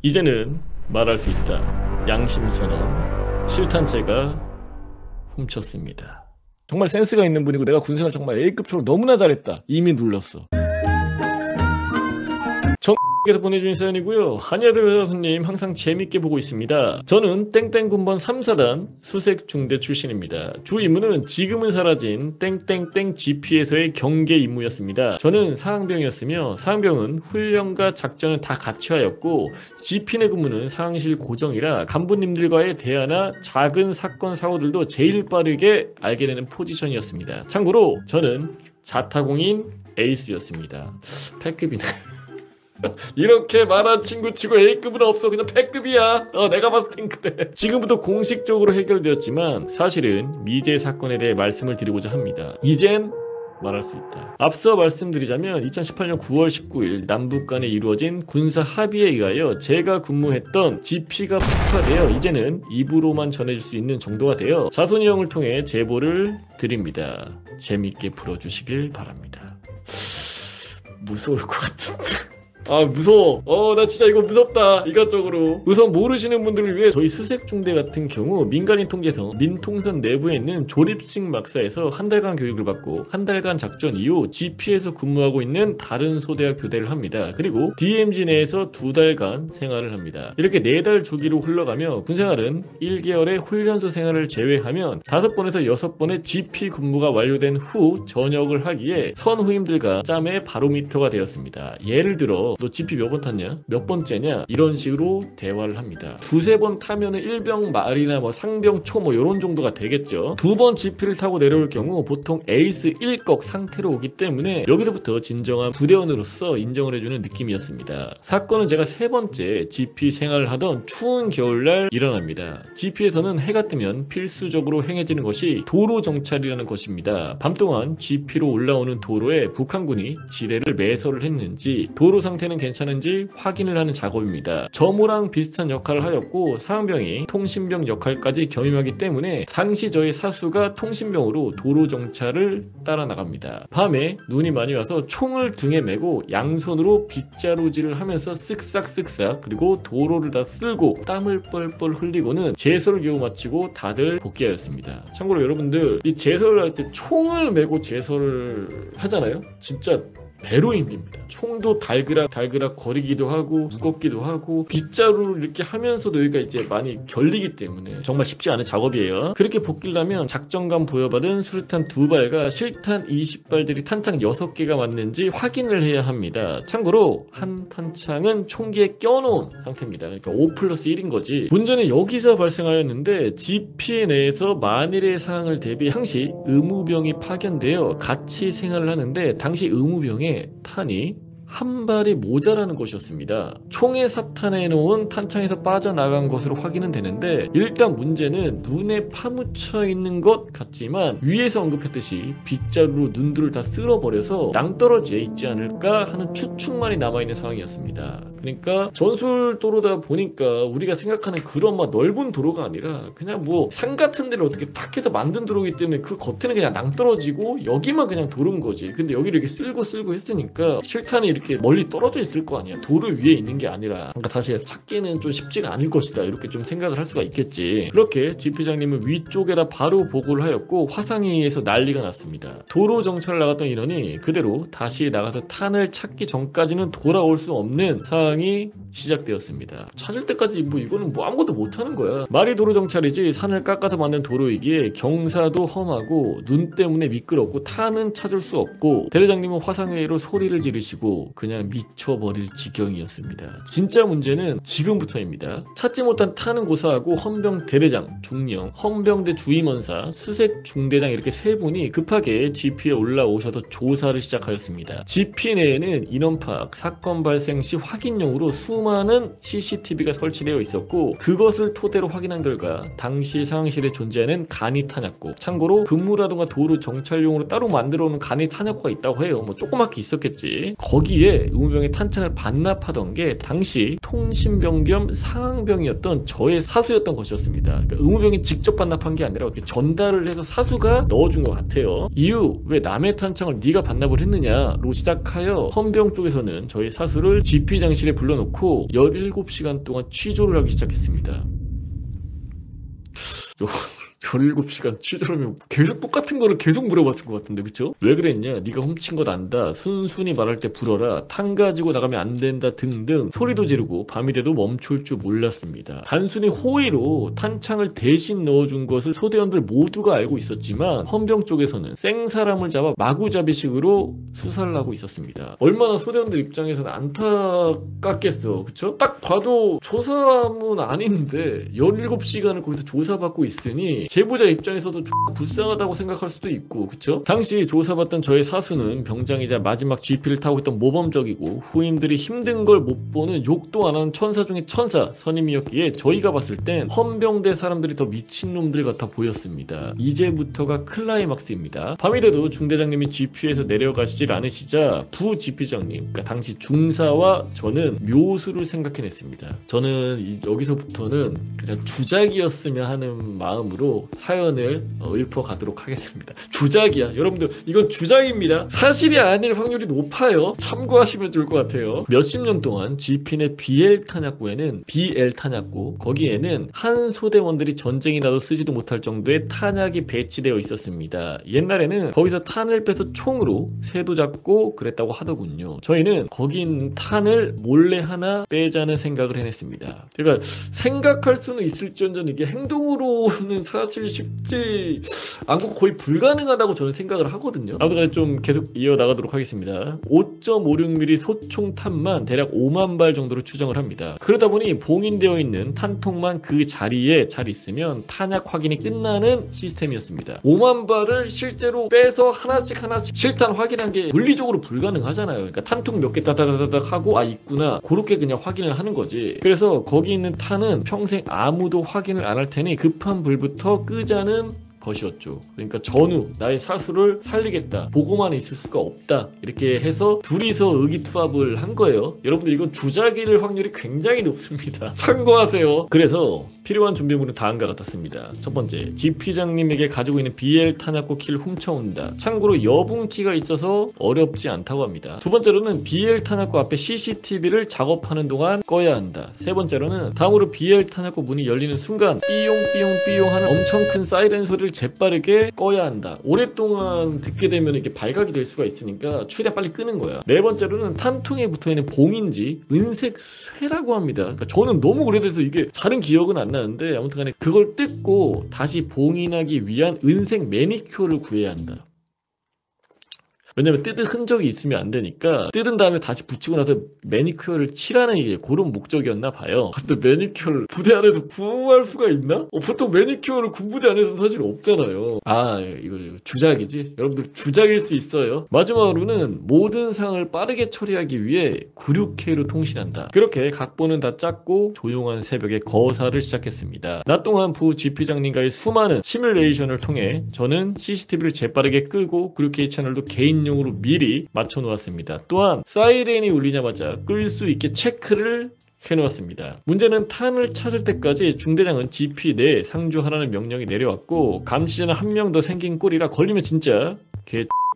이제는 말할 수 있다. 양심선언. 실탄제가 훔쳤습니다. 정말 센스가 있는 분이고 내가 군생활 정말 A급처럼 너무나 잘했다. 이미 눌렀어. 께서 보내주신 사연이고요. 한여대 여사님 항상 재밌게 보고 있습니다. 저는 땡땡 군번 3사단 수색중대 출신입니다. 주 임무는 지금은 사라진 땡땡땡 GP에서의 경계 임무였습니다. 저는 사항병이었으며 사항병은 훈련과 작전을 다 같이 하였고 GP 내 근무는 상황실 고정이라 간부님들과의 대화나 작은 사건 사고들도 제일 빠르게 알게 되는 포지션이었습니다. 참고로 저는 자타공인 에이스였습니다. 패급이네. 이렇게 말한 친구 치고 A급은 없어. 그냥 패급이야. 내가 봤을 땐 그래. 지금부터 공식적으로 해결되었지만 사실은 미제 사건에 대해 말씀을 드리고자 합니다. 이젠 말할 수 있다. 앞서 말씀드리자면 2018년 9월 19일 남북 간에 이루어진 군사 합의에 의하여 제가 근무했던 GP가 폭파되어 이제는 입으로만 전해질 수 있는 정도가 되어 자손이 형을 통해 제보를 드립니다. 재밌게 풀어주시길 바랍니다. 무서울 것 같은데. 무서워. 나 진짜 이거 무섭다. 이것저것으로. 우선 모르시는 분들을 위해 저희 수색중대 같은 경우 민간인 통제소 민통선 내부에 있는 조립식 막사에서 한 달간 교육을 받고 한 달간 작전 이후 GP에서 근무하고 있는 다른 소대와 교대를 합니다. 그리고 DMZ 내에서 2달간 생활을 합니다. 이렇게 4달 주기로 흘러가며 군생활은 1개월의 훈련소 생활을 제외하면 5번에서 6번의 GP 근무가 완료된 후 전역을 하기에 선후임들과 짬의 바로미터가 되었습니다. 예를 들어 너 GP 몇 번 탔냐? 몇 번째냐? 이런 식으로 대화를 합니다. 2~3번 타면은 1병 말이나 상병 초 요런 정도가 되겠죠. 2번 GP를 타고 내려올 경우 보통 에이스 1꺽 상태로 오기 때문에 여기서부터 진정한 부대원으로서 인정을 해주는 느낌이었습니다. 사건은 제가 3번째 GP 생활을 하던 추운 겨울날 일어납니다. GP에서는 해가 뜨면 필수적으로 행해지는 것이 도로 정찰이라는 것입니다. 밤 동안 GP로 올라오는 도로에 북한군이 지뢰를 매설을 했는지 도로 상태는 괜찮은지 확인을 하는 작업입니다. 점호랑 비슷한 역할을 하였고 사항병이 통신병 역할까지 겸임하기 때문에 당시 저희 사수가 통신병으로 도로 정찰을 따라 나갑니다. 밤에 눈이 많이 와서 총을 등에 메고 양손으로 빗자루질을 하면서 쓱싹쓱싹 그리고 도로를 다 쓸고 땀을 뻘뻘 흘리고는 제설을 겨우 마치고 다들 복귀하였습니다. 참고로 여러분들 이 제설을 할 때 총을 메고 제설을 하잖아요. 진짜 배로 힘듭니다. 총도 달그락 거리기도 하고 무겁기도 하고 빗자루를 이렇게 하면서도 여기가 이제 많이 결리기 때문에 정말 쉽지 않은 작업이에요. 그렇게 복귀하면 작전감 부여받은 수류탄 2발과 실탄 20발들이 탄창 6개가 맞는지 확인을 해야 합니다. 참고로 한 탄창은 총기에 껴놓은 상태입니다. 그러니까 5+1인 거지. 문제는 여기서 발생하였는데 GP 내에서 만일의 상황을 대비 항시 의무병이 파견되어 같이 생활을 하는데 당시 의무병에 탄이 한 발이 모자라는 것이었습니다. 총에 삽탄해 놓은 탄창에서 빠져나간 것으로 확인은 되는데 일단 문제는 눈에 파묻혀 있는 것 같지만 위에서 언급했듯이 빗자루로 눈들을 다 쓸어버려서 낭떠러지에 있지 않을까 하는 추측만이 남아있는 상황이었습니다. 그러니까 전술도로다 보니까 우리가 생각하는 그런 넓은 도로가 아니라 그냥 산 같은 데를 어떻게 탁 해서 만든 도로이기 때문에 그 겉에는 그냥 낭떠러지고 여기만 그냥 도로인 거지. 근데 여기를 이렇게 쓸고 했으니까 실탄이 이렇게 멀리 떨어져 있을 거 아니야. 도로 위에 있는 게 아니라. 그러니까 사실 찾기는 좀 쉽지가 않을 것이다. 이렇게 좀 생각을 할 수가 있겠지. 그렇게 GP장님은 위쪽에다 바로 보고를 하였고 화상회의에서 난리가 났습니다. 도로 정찰을 나갔던 인원이 그대로 다시 나가서 탄을 찾기 전까지는 돌아올 수 없는 상황이 시작되었습니다. 찾을 때까지 이거는 아무것도 못하는 거야. 말이 도로 정찰이지 산을 깎아서 만든 도로이기에 경사도 험하고 눈 때문에 미끄럽고 탄은 찾을 수 없고 대대장님은 화상회의로 소리를 지르시고 그냥 미쳐버릴 지경이었습니다. 진짜 문제는 지금부터입니다. 찾지 못한 탄은 고사하고 헌병 대대장, 중령, 헌병대 주임원사, 수색 중대장 이렇게 3분이 급하게 GP에 올라오셔서 조사를 시작하였습니다. GP 내에는 인원 파악, 사건 발생 시 확인용으로 수많은 CCTV가 설치되어 있었고 그것을 토대로 확인한 결과 당시 상황실에 존재하는 간이 탄약고, 참고로 근무라던가 도로 정찰용으로 따로 만들어 놓은 간이 탄약고가 있다고 해요. 조그맣게 있었겠지. 거기에 의무병의 탄창을 반납하던 게 당시 통신병 겸 상황병이었던 저의 사수였던 것이었습니다. 그러니까 의무병이 직접 반납한 게 아니라 이렇게 전달을 해서 사수가 넣어준 것 같아요. 이후 왜 남의 탄창을 네가 반납을 했느냐로 시작하여 헌병 쪽에서는 저희 사수를 GP 장실에 병실에 불러놓고 17시간 동안 취조를 하기 시작했습니다. 17시간 취조하면 계속 똑같은 거를 계속 물어봤을 것 같은데, 그쵸? 왜 그랬냐? 네가 훔친 것 안다, 순순히 말할 때 불어라, 탄 가지고 나가면 안 된다 등등 소리도 지르고 밤이라도 멈출 줄 몰랐습니다. 단순히 호의로 탄창을 대신 넣어준 것을 소대원들 모두가 알고 있었지만 헌병 쪽에서는 생사람을 잡아 마구잡이식으로 수사를 하고 있었습니다. 얼마나 소대원들 입장에서는 안타깝겠어, 그쵸? 딱 봐도 저 사람은 아닌데 17시간을 거기서 조사받고 있으니 제보자 입장에서도 불쌍하다고 생각할 수도 있고, 그쵸? 당시 조사받던 저의 사수는 병장이자 마지막 GP를 타고 있던 모범적이고 후임들이 힘든 걸 못 보는 욕도 안 하는 천사 중에 천사 선임이었기에 저희가 봤을 땐 헌병대 사람들이 더 미친놈들 같아 보였습니다. 이제부터가 클라이막스입니다. 밤이 돼도 중대장님이 GP에서 내려가시질 않으시자 부 GP장님, 그러니까 당시 중사와 저는 묘수를 생각해냈습니다. 저는 여기서부터는 그냥 주작이었으면 하는 마음으로 사연을 읊어가도록 하겠습니다. 주작이야, 여러분들, 이건 주작입니다. 사실이 아닐 확률이 높아요. 참고하시면 좋을 것 같아요. 몇십 년 동안 GP 내 BL 탄약고에는 BL 탄약고, 거기에는 한 소대원들이 전쟁이 나도 쓰지도 못할 정도의 탄약이 배치되어 있었습니다. 옛날에는 거기서 탄을 빼서 총으로 새도 잡고 그랬다고 하더군요. 저희는 거기 있는 탄을 몰래 하나 빼자는 생각을 해냈습니다. 제가 생각할 수는 있을지언정 이게 행동으로는 사실 쉽지 않고 거의 불가능하다고 저는 생각을 하거든요. 아무튼 좀 계속 이어나가도록 하겠습니다. 5.56mm 소총탄만 대략 5만 발 정도로 추정을 합니다. 그러다 보니 봉인되어 있는 탄통만 그 자리에 잘 있으면 탄약 확인이 끝나는 시스템이었습니다. 5만 발을 실제로 빼서 하나씩 실탄 확인한 게 물리적으로 불가능하잖아요. 그러니까 탄통 몇 개 따다다닥 하고 있구나, 그렇게 그냥 확인을 하는 거지. 그래서 거기 있는 탄은 평생 아무도 확인을 안 할 테니 급한 불부터 끄자는 것이었죠. 그러니까 전후 나의 사수를 살리겠다, 보고만 있을 수가 없다, 이렇게 해서 둘이서 의기투합을 한 거예요. 여러분들, 이건 주작일 확률이 굉장히 높습니다. 참고하세요. 그래서 필요한 준비물은 다음과 같았습니다. 첫 번째, GP장님에게 가지고 있는 BL 탄약고 키를 훔쳐온다. 참고로 여분키가 있어서 어렵지 않다고 합니다. 두 번째로는 BL 탄약고 앞에 CCTV를 작업하는 동안 꺼야 한다. 세 번째로는 다음으로 BL 탄약고 문이 열리는 순간 삐용삐용삐용 하는 엄청 큰 사이렌 소리를 재빠르게 꺼야 한다. 오랫동안 듣게 되면 이렇게 발각이 될 수가 있으니까 최대한 빨리 끄는 거야. 네 번째로는 탄통에 붙어있는 봉인지 은색 쇠라고 합니다. 그러니까 저는 너무 오래돼서 이게 다른 기억은 안 나는데 아무튼 간에 그걸 뜯고 다시 봉인하기 위한 은색 매니큐어를 구해야 한다. 왜냐면 뜯은 흔적이 있으면 안 되니까 뜯은 다음에 다시 붙이고 나서 매니큐어를 칠하는 게 그런 목적이었나 봐요. 근데 매니큐어를 부대 안에서 부할 수가 있나? 보통 매니큐어를 군부대 안에서 사실 없잖아요. 이거 주작이지? 여러분들, 주작일 수 있어요. 마지막으로는 모든 상을 빠르게 처리하기 위해 96K로 통신한다. 그렇게 각본은 다 짰고 조용한 새벽에 거사를 시작했습니다. 낮 동안 부 GP장님과의 수많은 시뮬레이션을 통해 저는 CCTV를 재빠르게 끄고 96K 채널도 개인 용으로 미리 맞춰 놓았습니다. 또한 사이렌이 울리자마자 끌 수 있게 체크를 해놓았습니다. 문제는 탄을 찾을 때까지 중대장은 GP 내 상주 하라는 명령이 내려왔고 감시자는 한 명 더 생긴 꼴이라 걸리면 진짜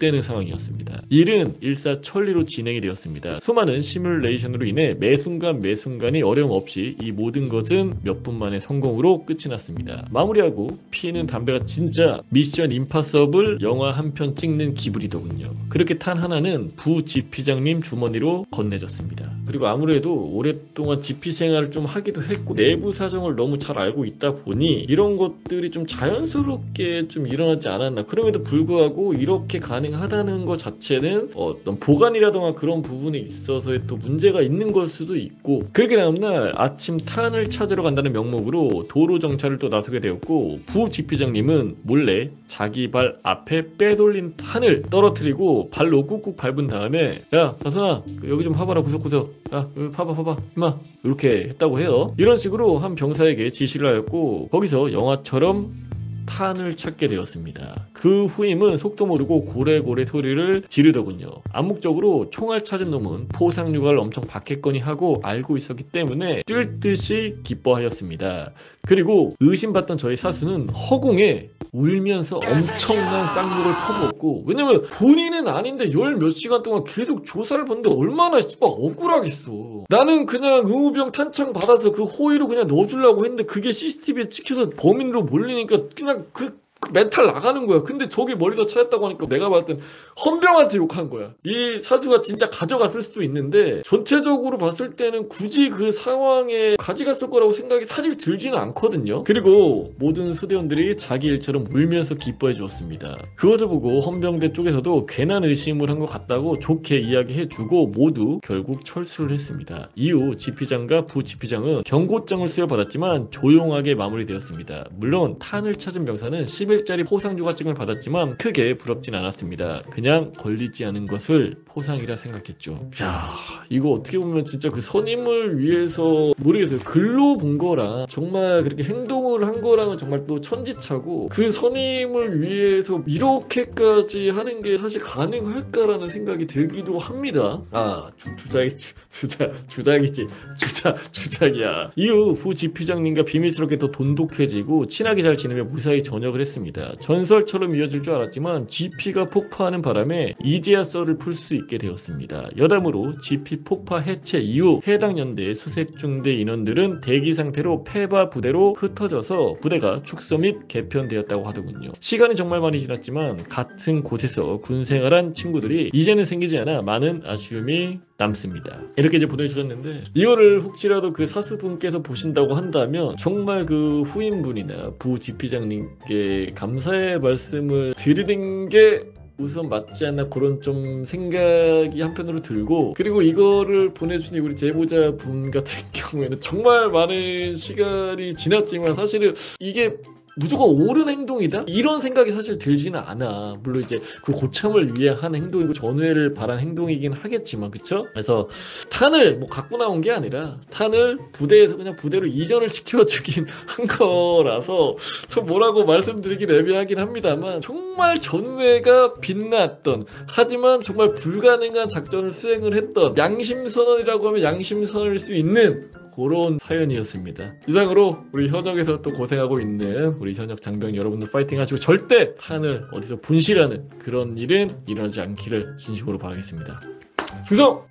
되는 상황이었습니다. 일은 일사천리로 진행이 되었습니다. 수많은 시뮬레이션으로 인해 매순간이 어려움 없이 이 모든 것은 몇 분 만에 성공으로 끝이 났습니다. 마무리하고 피는 담배가 진짜 미션 임파서블 영화 한 편 찍는 기분이더군요. 그렇게 탄 하나는 부 GP장님 주머니로 건네졌습니다. 그리고 아무래도 오랫동안 GP 생활을 좀 하기도 했고 내부 사정을 너무 잘 알고 있다 보니 이런 것들이 좀 자연스럽게 좀 일어나지 않았나. 그럼에도 불구하고 이렇게 가능하다는 것 자체는 어떤 보관이라던가 그런 부분에 있어서의 또 문제가 있는 걸 수도 있고, 그렇게 다음날 아침 탄을 찾으러 간다는 명목으로 도로 정찰을 또 나서게 되었고 부 GP장님은 몰래 자기 발 앞에 빼돌린 탄을 떨어뜨리고 발로 꾹꾹 밟은 다음에 야 자선아 여기 좀 봐봐라, 구석구석, 야 여기 봐봐 임마, 이렇게 했다고 해요. 이런 식으로 한 병사에게 지시를 하였고 거기서 영화처럼 탄을 찾게 되었습니다. 그 후임은 속도 모르고 고래고래 소리를 지르더군요. 암묵적으로 총알 찾은 놈은 포상휴가를 엄청 받겠거니 하고 알고 있었기 때문에 뛸 듯이 기뻐하였습니다. 그리고 의심받던 저희 사수는 허공에 울면서 엄청난 쌍욕을 퍼부었고, 왜냐면 본인은 아닌데 열 몇 시간 동안 계속 조사를 받는데 얼마나 씨발 억울하겠어. 나는 그냥 의무병 탄창 받아서 그 호의로 그냥 넣어주려고 했는데 그게 CCTV에 찍혀서 범인으로 몰리니까 그냥 그 멘탈 나가는 거야. 근데 저기 멀리서 찾았다고 하니까 내가 봤을 땐 헌병한테 욕한 거야. 이 사수가 진짜 가져갔을 수도 있는데 전체적으로 봤을 때는 굳이 그 상황에 가져갔을 거라고 생각이 사실 들지는 않거든요. 그리고 모든 소대원들이 자기 일처럼 울면서 기뻐해 주었습니다. 그것을 보고 헌병대 쪽에서도 괜한 의심을 한 것 같다고 좋게 이야기해주고 모두 결국 철수를 했습니다. 이후 지피장과 부지피장은 경고장을 수여받았지만 조용하게 마무리되었습니다. 물론 탄을 찾은 병사는 10일짜리 포상휴가증을 받았지만 크게 부럽진 않았습니다. 그냥 걸리지 않은 것을 포상이라 생각했죠. 야, 이거 어떻게 보면 진짜 그 선임을 위해서 모르겠어요. 글로 본 거랑 정말 그렇게 행동을 한 거랑은 정말 또 천지차고, 그 선임을 위해서 이렇게까지 하는 게 사실 가능할까라는 생각이 들기도 합니다. 주작이야. 이후 부지피장님과 비밀스럽게 더 돈독해지고 친하게 잘 지내며 무사히 전역을 했습니다. 전설처럼 이어질 줄 알았지만 GP가 폭파하는 바람에 이제야 썰을 풀 수 있게 되었습니다. 여담으로 GP 폭파 해체 이후 해당 연대의 수색중대 인원들은 대기 상태로 패바 부대로 흩어져서 부대가 축소 및 개편되었다고 하더군요. 시간이 정말 많이 지났지만 같은 곳에서 군생활한 친구들이 이제는 생기지 않아 많은 아쉬움이 남습니다. 이렇게 이제 보내주셨는데, 이거를 혹시라도 그 사수분께서 보신다고 한다면 정말 그 후임분이나 부지피장님께 감사의 말씀을 드리는 게 우선 맞지 않나, 그런 좀 생각이 한편으로 들고, 그리고 이거를 보내주신 우리 제보자분 같은 경우에는 정말 많은 시간이 지났지만 사실은 이게 무조건 옳은 행동이다? 이런 생각이 사실 들지는 않아. 물론 이제 그 고참을 위해 한 행동이고 전회를 바란 행동이긴 하겠지만, 그쵸? 그래서 탄을 뭐 갖고 나온 게 아니라 탄을 부대에서 그냥 부대로 이전을 시켜주긴 한 거라서 좀 뭐라고 말씀드리긴 애매하긴 합니다만, 정말 전회가 빛났던, 하지만 정말 불가능한 작전을 수행을 했던, 양심선언이라고 하면 양심선언일 수 있는 그런 사연이었습니다. 이상으로 우리 현역에서 또 고생하고 있는 우리 현역 장병 여러분들 파이팅 하시고, 절대 탄을 어디서 분실하는 그런 일은 일어나지 않기를 진심으로 바라겠습니다. 충성!